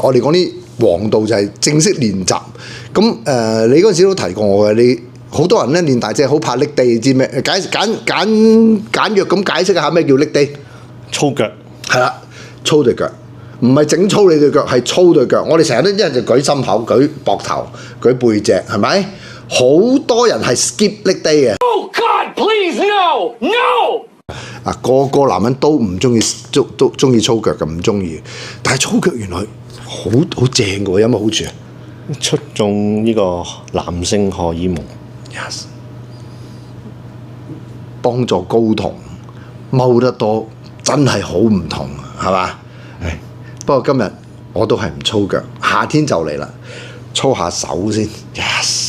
我哋講啲黃道就係正式練習。咁你嗰陣時都提過我嘅，你好多人咧練大隻好怕拎地，你知咩？簡約咁解釋下咩叫拎地？粗腳係啦，粗對腳，唔係整粗你對腳，係粗對腳。我哋成日都一人就舉心口、舉膊頭、舉背脊，係咪？好多人係 skip 拎地嘅。Oh God, please no, no！啊，個男人都唔中意，都中意粗腳嘅，唔中意。但係粗腳原來好正嘅喎，有乜好處啊？出眾呢個男性荷爾蒙。Yes， 幫助睾酮，踎得多真係好唔同，係嘛？不過今日我都係唔粗腳，夏天就嚟啦，操下手先。Yes。